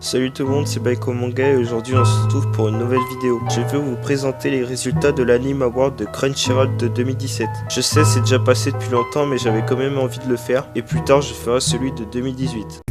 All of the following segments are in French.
Salut tout le monde, c'est Baiko Manga et aujourd'hui on se retrouve pour une nouvelle vidéo. Je vais vous présenter les résultats de l'Anime Award de Crunchyroll de 2017. Je sais c'est déjà passé depuis longtemps mais j'avais quand même envie de le faire et plus tard je ferai celui de 2018.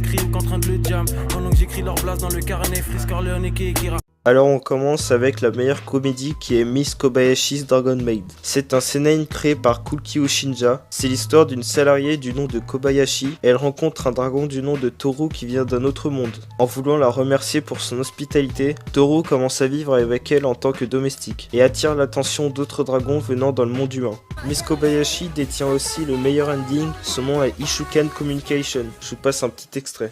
Alors on commence avec la meilleure comédie qui est Miss Kobayashi's Dragon Maid. C'est un seinen créé par Kulkyu Shinja. C'est l'histoire d'une salariée du nom de Kobayashi. Elle rencontre un dragon du nom de Toru qui vient d'un autre monde. En voulant la remercier pour son hospitalité, Toru commence à vivre avec elle en tant que domestique et attire l'attention d'autres dragons venant dans le monde humain. Miss Kobayashi détient aussi le meilleur ending, son nom est Ishukan Communication. Je vous passe un petit extrait.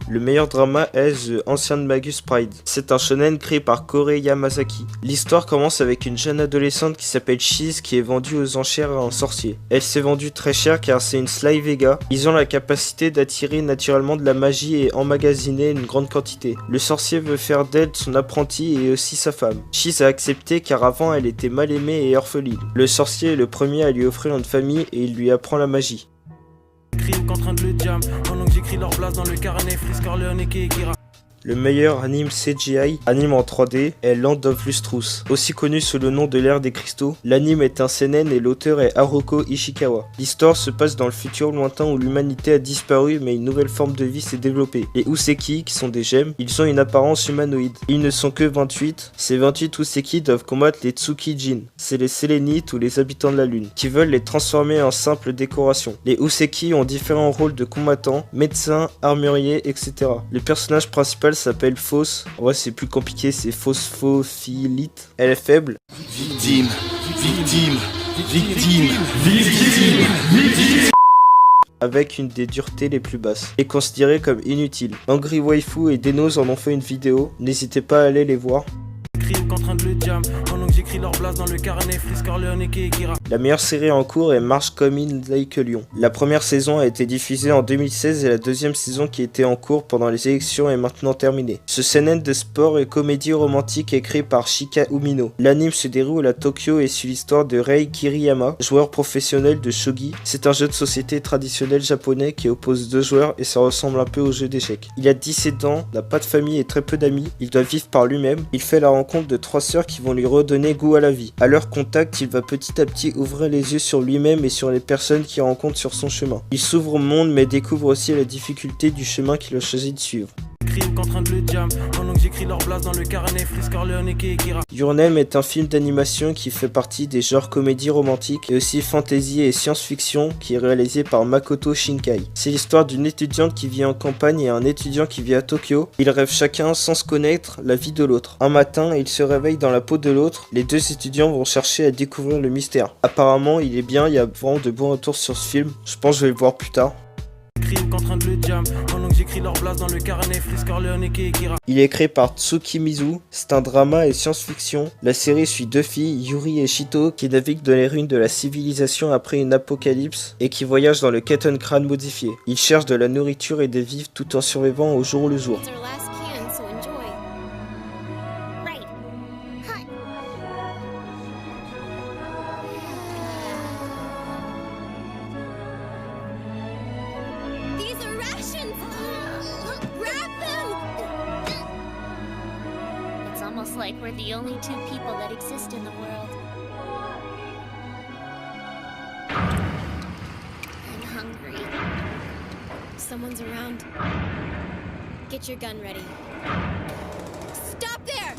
Le meilleur drama est The Ancient Magus Pride. C'est un shonen créé par Kore Yamazaki. L'histoire commence avec une jeune adolescente qui s'appelle Shiz qui est vendue aux enchères à un sorcier. Elle s'est vendue très cher car c'est une Sly Vega. Ils ont la capacité d'attirer naturellement de la magie et emmagasiner une grande quantité. Le sorcier veut faire d'elle son apprenti et aussi sa femme. Shiz a accepté car avant elle était mal aimée et orpheline. Le sorcier est le premier à lui offrir une famille et il lui apprend la magie. Le meilleur anime CGI, anime en 3D, est Land of Lustrous. Aussi connu sous le nom de l'ère des cristaux, l'anime est un seinen et l'auteur est Haruko Ishikawa. L'histoire se passe dans le futur lointain où l'humanité a disparu mais une nouvelle forme de vie s'est développée. Les Useki, qui sont des gemmes, ils ont une apparence humanoïde. Ils ne sont que 28. Ces 28 Useki doivent combattre les Tsukijin. C'est les Sélénites ou les habitants de la lune, qui veulent les transformer en simples décorations. Les Useki ont différents rôles de combattants, médecins, armuriers, etc. Le personnage principal s'appelle Fausse. Ouais, c'est plus compliqué, c'est Phosphophilite. Elle est faible. Victime. Avec une des duretés les plus basses, et considérée comme inutile. Angry Waifu et Denos en ont fait une vidéo, n'hésitez pas à aller les voir. La meilleure série en cours est Marche comme in Like Lyon. La première saison a été diffusée en 2016 et la deuxième saison qui était en cours pendant les élections est maintenant terminée. Ce seinen de sport et comédie romantique est créé par Shika Umino. L'anime se déroule à Tokyo et suit l'histoire de Rei Kiriyama, joueur professionnel de shogi. C'est un jeu de société traditionnel japonais qui oppose deux joueurs et ça ressemble un peu au jeu d'échecs. Il a 17 ans, n'a pas de famille et très peu d'amis. Il doit vivre par lui-même. Il fait la rencontre de trois sœurs qui vont lui redonner goût à la vie. À leur contact, il va petit à petit ouvrir les yeux sur lui-même et sur les personnes qu'il rencontre sur son chemin. Il s'ouvre au monde mais découvre aussi la difficulté du chemin qu'il a choisi de suivre. Your Name est un film d'animation qui fait partie des genres comédie romantique et aussi fantasy et science-fiction qui est réalisé par Makoto Shinkai. C'est l'histoire d'une étudiante qui vit en campagne et un étudiant qui vit à Tokyo. Ils rêvent chacun sans se connaître la vie de l'autre. Un matin, ils se réveillent dans la peau de l'autre. Les deux étudiants vont chercher à découvrir le mystère. Apparemment, il est bien, il y a vraiment de bons retours sur ce film. Je pense que je vais le voir plus tard. Il est créé par Tsukimizu, c'est un drama et science-fiction. La série suit deux filles, Yuri et Shito, qui naviguent dans les ruines de la civilisation après une apocalypse et qui voyagent dans le Keton crâne modifié. Ils cherchent de la nourriture et des vivres tout en survivant au jour le jour. Almost like we're the only two people that exist in the world. I'm hungry. Someone's around. Get your gun ready. Stop there!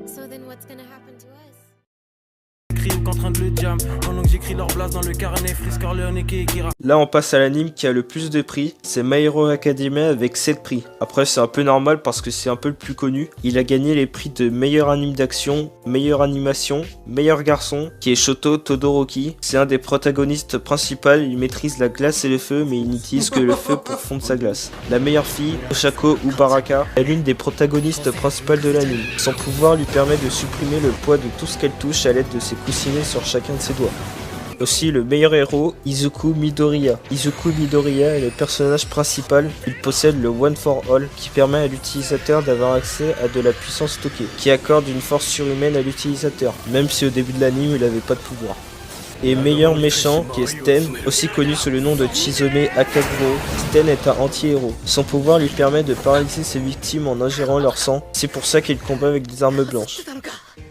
So then what's gonna happen to us? Là on passe à l'anime qui a le plus de prix, c'est My Hero Academia avec 7 prix. Après c'est un peu normal parce que c'est un peu le plus connu. Il a gagné les prix de meilleur anime d'action, meilleure animation, meilleur garçon, qui est Shoto Todoroki. C'est un des protagonistes principaux, il maîtrise la glace et le feu mais il n'utilise que le feu pour fondre sa glace. La meilleure fille, Oshako Ubaraka, est l'une des protagonistes principales de l'anime. Son pouvoir lui permet de supprimer le poids de tout ce qu'elle touche à l'aide de ses coussinets sur chacun de ses doigts. Aussi le meilleur héros, Izuku Midoriya. Izuku Midoriya est le personnage principal. Il possède le One for All qui permet à l'utilisateur d'avoir accès à de la puissance stockée, qui accorde une force surhumaine à l'utilisateur, même si au début de l'anime il n'avait pas de pouvoir. Et meilleur méchant, qui est Sten, aussi connu sous le nom de Chizome Akaguro. Sten est un anti-héros. Son pouvoir lui permet de paralyser ses victimes en ingérant leur sang, c'est pour ça qu'il combat avec des armes blanches.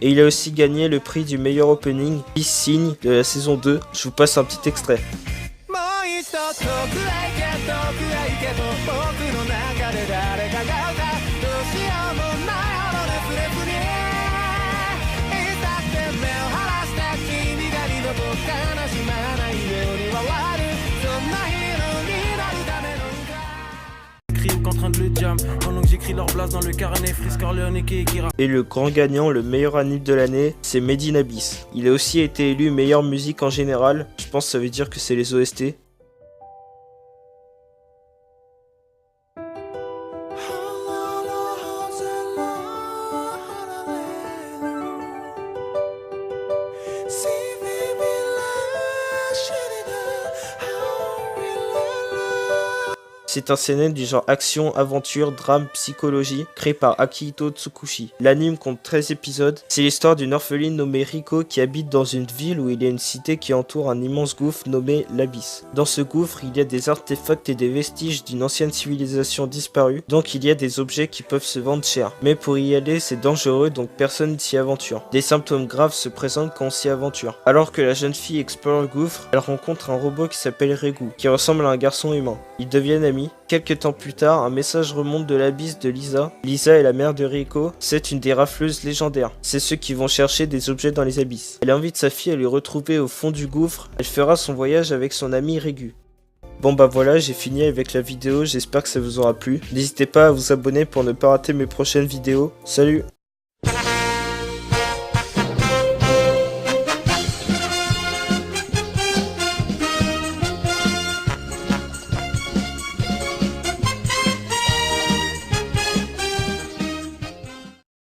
Et il a aussi gagné le prix du meilleur opening, Peace Sign de la saison 2. Je vous passe un petit extrait. Et le grand gagnant, le meilleur anime de l'année, c'est Made in Abyss. Il a aussi été élu meilleure musique en général, je pense que ça veut dire que c'est les OST. C'est un seinen du genre action, aventure, drame, psychologie, créé par Akihito Tsukushi. L'anime compte 13 épisodes. C'est l'histoire d'une orpheline nommée Riko qui habite dans une ville où il y a une cité qui entoure un immense gouffre nommé l'Abysse. Dans ce gouffre, il y a des artefacts et des vestiges d'une ancienne civilisation disparue, donc il y a des objets qui peuvent se vendre cher. Mais pour y aller, c'est dangereux, donc personne ne s'y aventure. Des symptômes graves se présentent quand on s'y aventure. Alors que la jeune fille explore le gouffre, elle rencontre un robot qui s'appelle Regu, qui ressemble à un garçon humain. Ils deviennent amis. Quelques temps plus tard, un message remonte de l'Abysse de Lisa. Lisa est la mère de Riko, c'est une des rafleuses légendaires. C'est ceux qui vont chercher des objets dans les abysses. Elle invite sa fille à le retrouver au fond du gouffre. Elle fera son voyage avec son ami Regu. Bon bah voilà, j'ai fini avec la vidéo, j'espère que ça vous aura plu. N'hésitez pas à vous abonner pour ne pas rater mes prochaines vidéos. Salut!